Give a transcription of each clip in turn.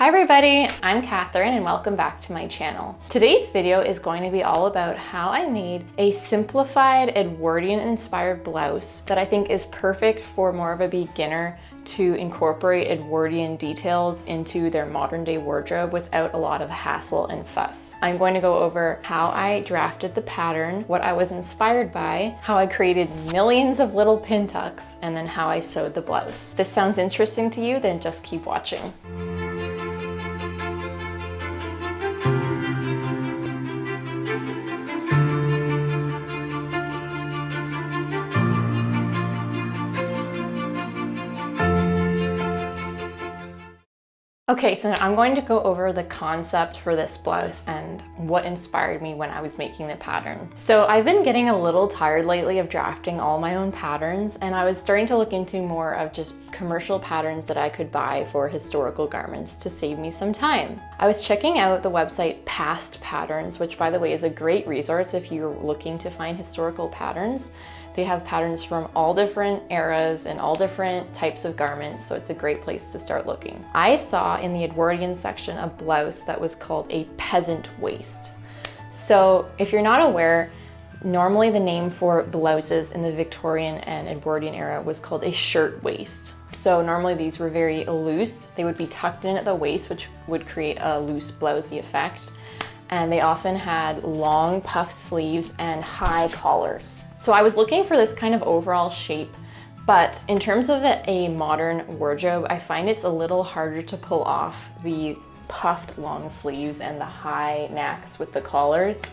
Hi everybody, I'm Katherine and welcome back to my channel. Today's video is going to be all about how I made a simplified Edwardian inspired blouse that I think is perfect for more of a beginner to incorporate Edwardian details into their modern day wardrobe without a lot of hassle and fuss. I'm going to go over how I drafted the pattern, what I was inspired by, how I created millions of little pin tucks, and then how I sewed the blouse. If this sounds interesting to you, then just keep watching. Okay, so I'm going to go over the concept for this blouse and what inspired me when I was making the pattern. So I've been getting a little tired lately of drafting all my own patterns, and I was starting to look into more of just commercial patterns that I could buy for historical garments to save me some time. I was checking out the website Past Patterns, which by the way is a great resource if you're looking to find historical patterns. They have patterns from all different eras and all different types of garments, so it's a great place to start looking. I saw in the Edwardian section a blouse that was called a peasant waist. So if you're not aware, normally the name for blouses in the Victorian and Edwardian era was called a shirt waist. So normally these were very loose. They would be tucked in at the waist, which would create a loose blousey effect. And they often had long puffed sleeves and high collars. So I was looking for this kind of overall shape, but in terms of a modern wardrobe, I find it's a little harder to pull off the puffed long sleeves and the high necks with the collars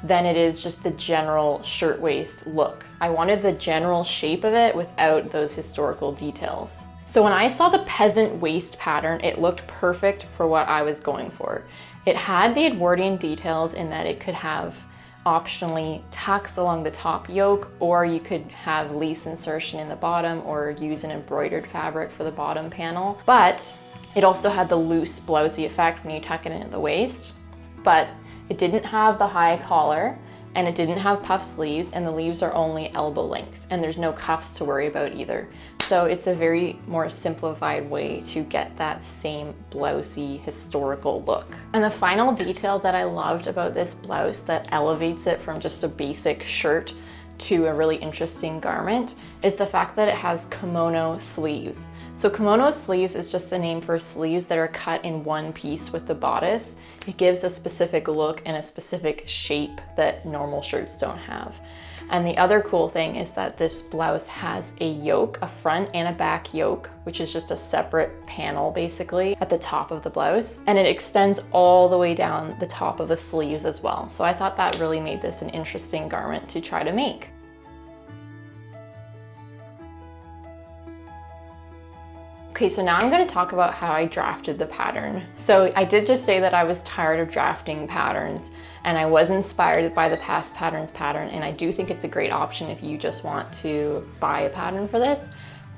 than it is just the general shirtwaist look. I wanted the general shape of it without those historical details. So when I saw the peasant waist pattern, it looked perfect for what I was going for. It had the Edwardian details in that it could have optionally tucks along the top yoke, or you could have lace insertion in the bottom or use an embroidered fabric for the bottom panel. But it also had the loose blousey effect when you tuck it in at the waist, but it didn't have the high collar and it didn't have puff sleeves, and the leaves are only elbow length and there's no cuffs to worry about either. So it's a very more simplified way to get that same blousey historical look. And the final detail that I loved about this blouse that elevates it from just a basic shirt to a really interesting garment is the fact that it has kimono sleeves. So kimono sleeves is just a name for sleeves that are cut in one piece with the bodice. It gives a specific look and a specific shape that normal shirts don't have. And the other cool thing is that this blouse has a yoke, a front and a back yoke, which is just a separate panel basically at the top of the blouse. And it extends all the way down the top of the sleeves as well. So I thought that really made this an interesting garment to try to make. Okay, so now I'm going to talk about how I drafted the pattern. So I did just say that I was tired of drafting patterns and I was inspired by the Past Patterns pattern, and I do think it's a great option if you just want to buy a pattern for this.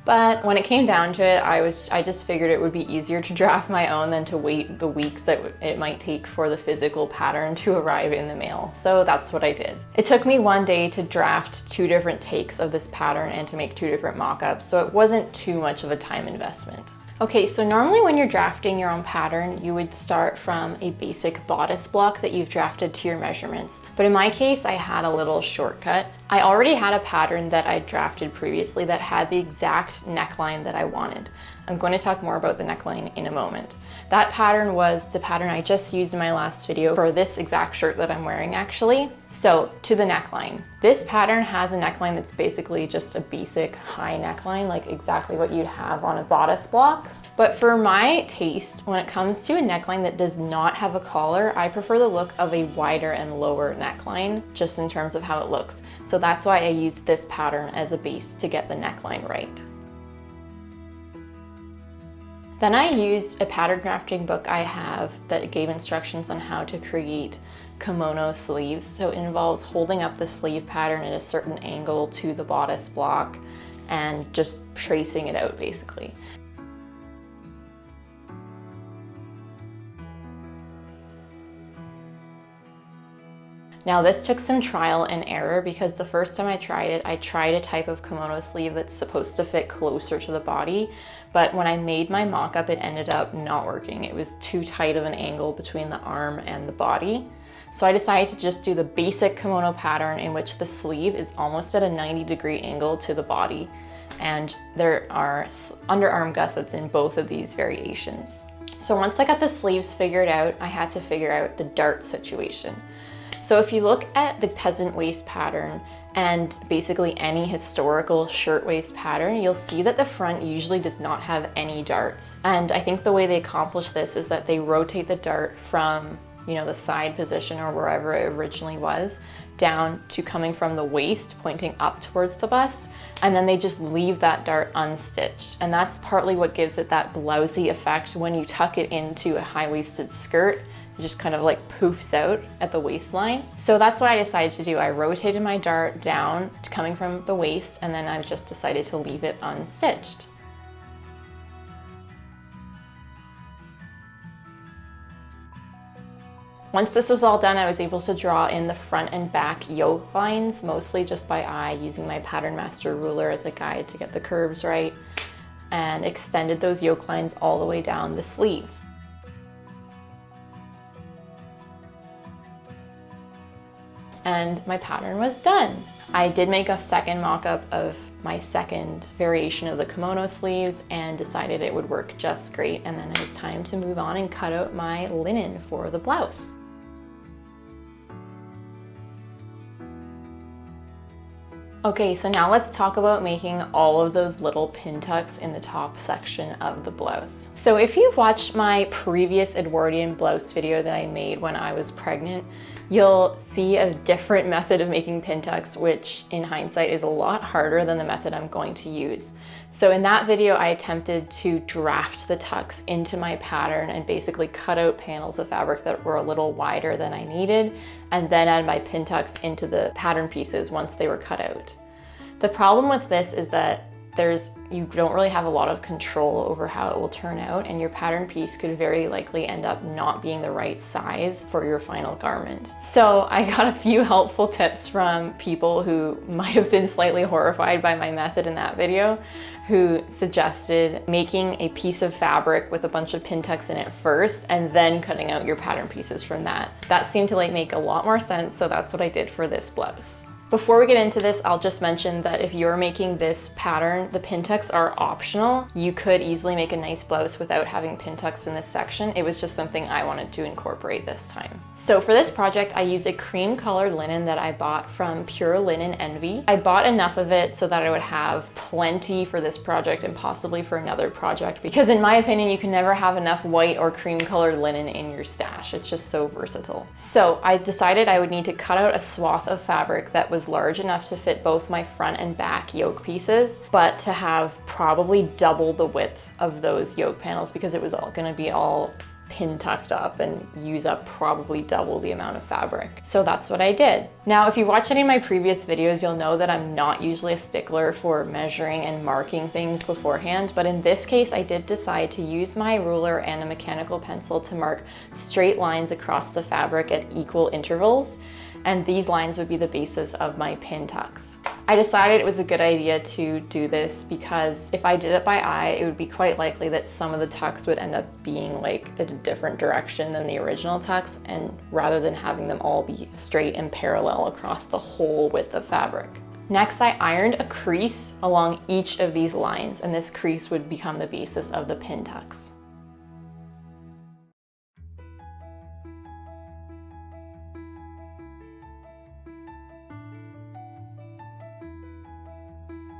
But when it came down to it, I just figured it would be easier to draft my own than to wait the weeks that it might take for the physical pattern to arrive in the mail. So that's what I did. It took me one day to draft 2 different takes of this pattern and to make 2 different mock-ups, so it wasn't too much of a time investment. Okay, so normally when you're drafting your own pattern, you would start from a basic bodice block that you've drafted to your measurements. But in my case, I had a little shortcut. I already had a pattern that I drafted previously that had the exact neckline that I wanted. I'm going to talk more about the neckline in a moment. That pattern was the pattern I just used in my last video for this exact shirt that I'm wearing actually. So to the neckline. This pattern has a neckline that's basically just a basic high neckline, like exactly what you'd have on a bodice block. But for my taste, when it comes to a neckline that does not have a collar, I prefer the look of a wider and lower neckline, just in terms of how it looks. So that's why I used this pattern as a base to get the neckline right. Then I used a pattern drafting book I have that gave instructions on how to create kimono sleeves. So it involves holding up the sleeve pattern at a certain angle to the bodice block and just tracing it out basically. Now this took some trial and error because the first time I tried a type of kimono sleeve that's supposed to fit closer to the body, but when I made my mock-up, it ended up not working. It was too tight of an angle between the arm and the body. So I decided to just do the basic kimono pattern in which the sleeve is almost at a 90-degree angle to the body. And there are underarm gussets in both of these variations. So once I got the sleeves figured out, I had to figure out the dart situation. So if you look at the peasant waist pattern and basically any historical shirtwaist pattern, you'll see that the front usually does not have any darts. And I think the way they accomplish this is that they rotate the dart from, the side position or wherever it originally was, down to coming from the waist, pointing up towards the bust, and then they just leave that dart unstitched. And that's partly what gives it that blousy effect when you tuck it into a high-waisted skirt. It just kind of like poofs out at the waistline. So that's what I decided to do. I rotated my dart down to coming from the waist, and then I've just decided to leave it unstitched. Once this was all done, I was able to draw in the front and back yoke lines, mostly just by eye, using my Pattern Master ruler as a guide to get the curves right, and extended those yoke lines all the way down the sleeves. And my pattern was done. I did make a second mock-up of my second variation of the kimono sleeves and decided it would work just great, and then it was time to move on and cut out my linen for the blouse. Okay, so now let's talk about making all of those little pin tucks in the top section of the blouse. So if you've watched my previous Edwardian blouse video that I made when I was pregnant, you'll see a different method of making pin tucks, which in hindsight is a lot harder than the method I'm going to use. So in that video, I attempted to draft the tucks into my pattern and basically cut out panels of fabric that were a little wider than I needed, and then add my pin tucks into the pattern pieces once they were cut out. The problem with this is that you don't really have a lot of control over how it will turn out, and your pattern piece could very likely end up not being the right size for your final garment. So I got a few helpful tips from people who might have been slightly horrified by my method in that video, who suggested making a piece of fabric with a bunch of pin tucks in it first and then cutting out your pattern pieces from that. That seemed to make a lot more sense, so that's what I did for this blouse. Before we get into this, I'll just mention that if you're making this pattern, the pin tucks are optional. You could easily make a nice blouse without having pin tucks in this section. It was just something I wanted to incorporate this time. So for this project, I used a cream colored linen that I bought from Pure Linen Envy. I bought enough of it so that I would have plenty for this project and possibly for another project, because in my opinion, you can never have enough white or cream colored linen in your stash. It's just so versatile. So I decided I would need to cut out a swath of fabric that was large enough to fit both my front and back yoke pieces, but to have probably double the width of those yoke panels because it was all going to be all pin tucked up and use up probably double the amount of fabric. So that's what I did. Now, if you watch any of my previous videos, you'll know that I'm not usually a stickler for measuring and marking things beforehand, but in this case, I did decide to use my ruler and a mechanical pencil to mark straight lines across the fabric at equal intervals, and these lines would be the basis of my pin tucks. I decided it was a good idea to do this because if I did it by eye, it would be quite likely that some of the tucks would end up being like a different direction than the original tucks, and rather than having them all be straight and parallel across the whole width of fabric. Next, I ironed a crease along each of these lines, and this crease would become the basis of the pin tucks.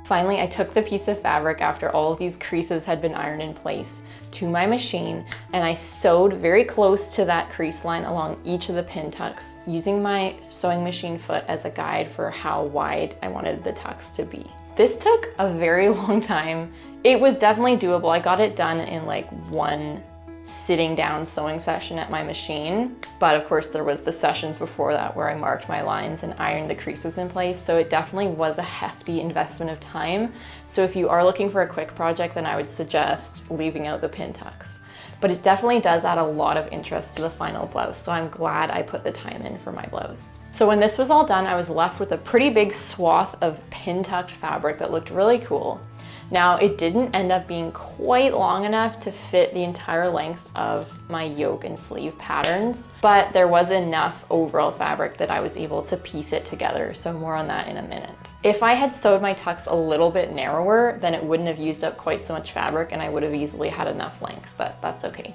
Finally, I took the piece of fabric after all of these creases had been ironed in place to my machine, and I sewed very close to that crease line along each of the pin tucks, using my sewing machine foot as a guide for how wide I wanted the tucks to be. This took a very long time. It was definitely doable. I got it done in like one sitting down sewing session at my machine, but of course there was the sessions before that where I marked my lines and ironed the creases in place, so it definitely was a hefty investment of time. So if you are looking for a quick project, then I would suggest leaving out the pin tucks. but it definitely does add a lot of interest to the final blouse. So I'm glad I put the time in for my blouse. So when this was all done, I was left with a pretty big swath of pin tucked fabric that looked really cool. Now, it didn't end up being quite long enough to fit the entire length of my yoke and sleeve patterns, but there was enough overall fabric that I was able to piece it together, so more on that in a minute. If I had sewed my tucks a little bit narrower, then it wouldn't have used up quite so much fabric and I would have easily had enough length, but that's okay.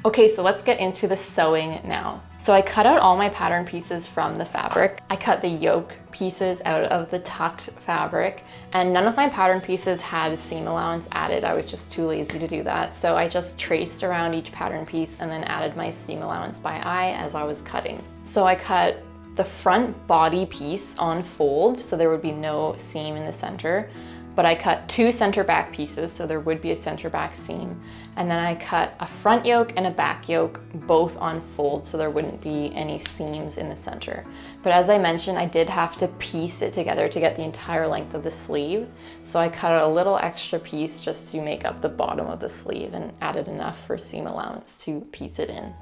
Okay, so let's get into the sewing now. So I cut out all my pattern pieces from the fabric. I cut the yoke pieces out of the tucked fabric, and none of my pattern pieces had seam allowance added. I was just too lazy to do that. So I just traced around each pattern piece and then added my seam allowance by eye as I was cutting. So I cut the front body piece on fold, so there would be no seam in the center. But I cut 2 center back pieces, so there would be a center back seam. And then I cut a front yoke and a back yoke, both on fold, so there wouldn't be any seams in the center. But as I mentioned, I did have to piece it together to get the entire length of the sleeve. So I cut out a little extra piece just to make up the bottom of the sleeve and added enough for seam allowance to piece it in.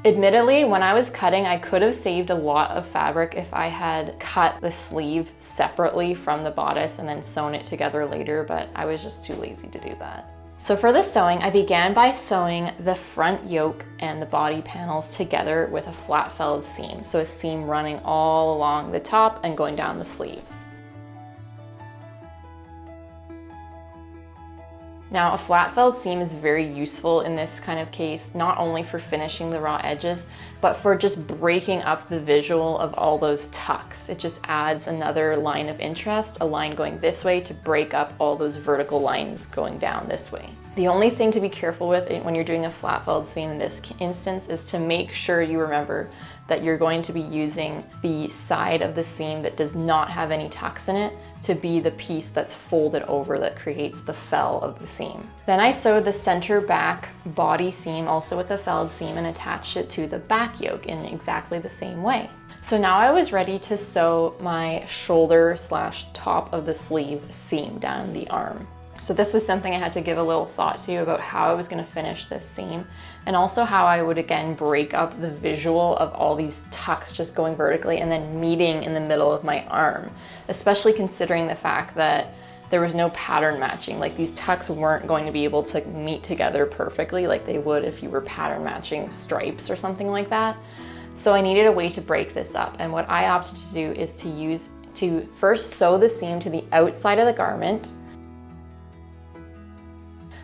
Admittedly, when I was cutting, I could have saved a lot of fabric if I had cut the sleeve separately from the bodice and then sewn it together later, but I was just too lazy to do that. So for the sewing, I began by sewing the front yoke and the body panels together with a flat felled seam. So a seam running all along the top and going down the sleeves. Now, a flat felled seam is very useful in this kind of case, not only for finishing the raw edges, but for just breaking up the visual of all those tucks. It just adds another line of interest, a line going this way to break up all those vertical lines going down this way. The only thing to be careful with when you're doing a flat felled seam in this instance is to make sure you remember that you're going to be using the side of the seam that does not have any tucks in it to be the piece that's folded over that creates the fell of the seam. Then I sewed the center back body seam also with the felled seam and attached it to the back yoke in exactly the same way. So now I was ready to sew my shoulder / top of the sleeve seam down the arm. So this was something I had to give a little thought to about how I was going to finish this seam, and also how I would again break up the visual of all these tucks just going vertically and then meeting in the middle of my arm, especially considering the fact that there was no pattern matching. Like, these tucks weren't going to be able to meet together perfectly like they would if you were pattern matching stripes or something like that. So I needed a way to break this up, and what I opted to do is to first sew the seam to the outside of the garment,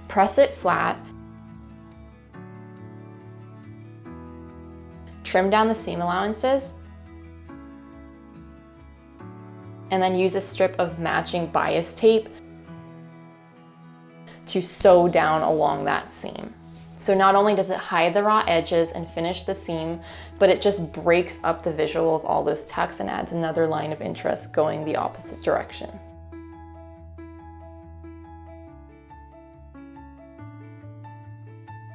press it flat, trim down the seam allowances, and then use a strip of matching bias tape to sew down along that seam. So not only does it hide the raw edges and finish the seam, but it just breaks up the visual of all those tucks and adds another line of interest going the opposite direction.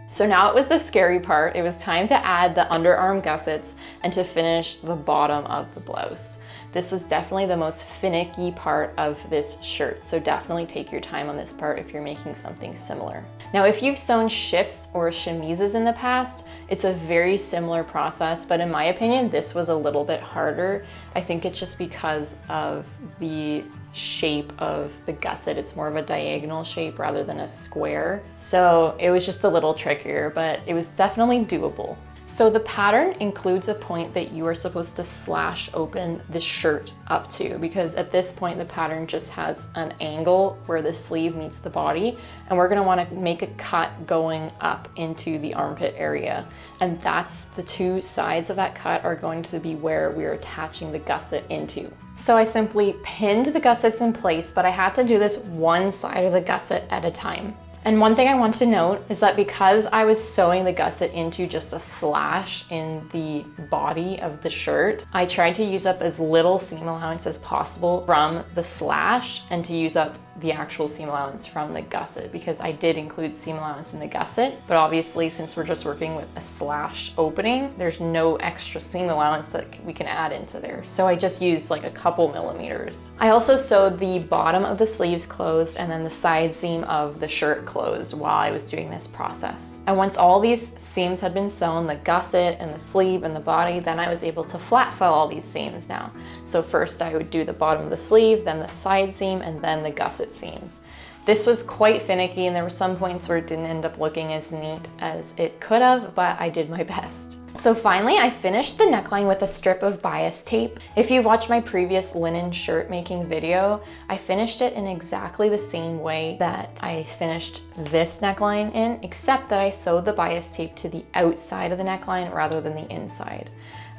So now it was the scary part. It was time to add the underarm gussets and to finish the bottom of the blouse. This was definitely the most finicky part of this shirt, so definitely take your time on this part if you're making something similar. Now, if you've sewn shifts or chemises in the past, it's a very similar process, but in my opinion, this was a little bit harder. I think it's just because of the shape of the gusset. It's more of a diagonal shape rather than a square. So it was just a little trickier, but it was definitely doable. So the pattern includes a point that you are supposed to slash open the shirt up to, because at this point the pattern just has an angle where the sleeve meets the body, and we're going to want to make a cut going up into the armpit area. And that's the two sides of that cut are going to be where we're attaching the gusset into. So I simply pinned the gussets in place, but I had to do this one side of the gusset at a time. And one thing I want to note is that because I was sewing the gusset into just a slash in the body of the shirt, I tried to use up as little seam allowance as possible from the slash and to use up the actual seam allowance from the gusset, because I did include seam allowance in the gusset, but obviously since we're just working with a slash opening, there's no extra seam allowance that we can add into there. So I just used like a couple millimeters. I also sewed the bottom of the sleeves closed and then the side seam of the shirt closed while I was doing this process. And once all these seams had been sewn, the gusset and the sleeve and the body, then I was able to flat fell all these seams now. So first I would do the bottom of the sleeve, then the side seam, and then the gusset seams. This was quite finicky and there were some points where it didn't end up looking as neat as it could have, but I did my best. So finally, I finished the neckline with a strip of bias tape. If you've watched my previous linen shirt making video, I finished it in exactly the same way that I finished this neckline in, except that I sewed the bias tape to the outside of the neckline rather than the inside.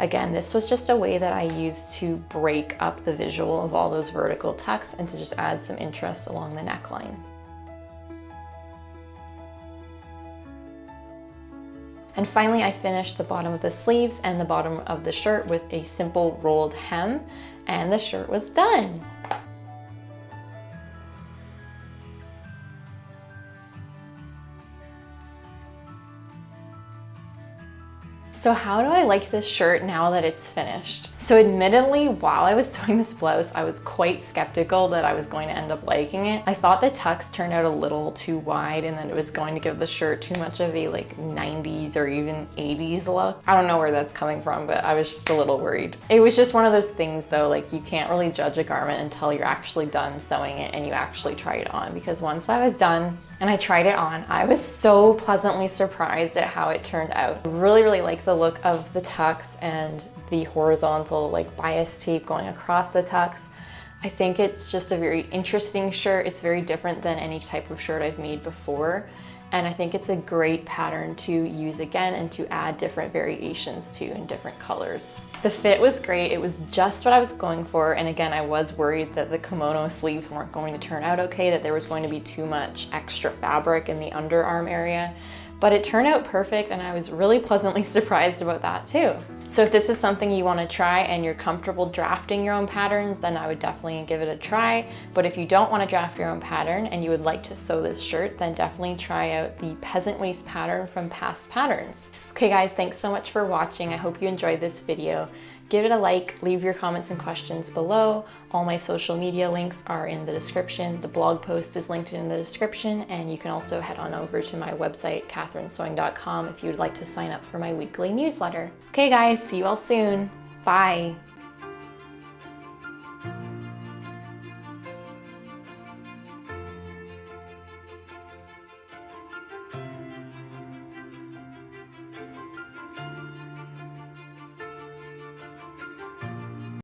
Again, this was just a way that I used to break up the visual of all those vertical tucks and to just add some interest along the neckline. And finally, I finished the bottom of the sleeves and the bottom of the shirt with a simple rolled hem, and the shirt was done. So how do I like this shirt now that it's finished? So admittedly, while I was sewing this blouse, I was quite skeptical that I was going to end up liking it. I thought the tucks turned out a little too wide and that it was going to give the shirt too much of a like 90s or even 80s look. I don't know where that's coming from, but I was just a little worried. It was just one of those things though, like you can't really judge a garment until you're actually done sewing it and you actually try it on, because once I was done and I tried it on, I was so pleasantly surprised at how it turned out. I really like the look of the tucks and the horizontal like bias tape going across the tucks. I think it's just a very interesting shirt. It's very different than any type of shirt I've made before. And I think it's a great pattern to use again and to add different variations to in different colors. The fit was great. It was just what I was going for. And again, I was worried that the kimono sleeves weren't going to turn out okay, that there was going to be too much extra fabric in the underarm area. But it turned out perfect and I was really pleasantly surprised about that too. So if this is something you want to try and you're comfortable drafting your own patterns, then I would definitely give it a try. But if you don't want to draft your own pattern and you would like to sew this shirt, then definitely try out the peasant waist pattern from Past Patterns. Okay guys, thanks so much for watching. I hope you enjoyed this video. Give it a like, leave your comments and questions below. All my social media links are in the description. The blog post is linked in the description, and you can also head on over to my website, katherinesewing.com, if you would like to sign up for my weekly newsletter. Okay guys, see you all soon. Bye.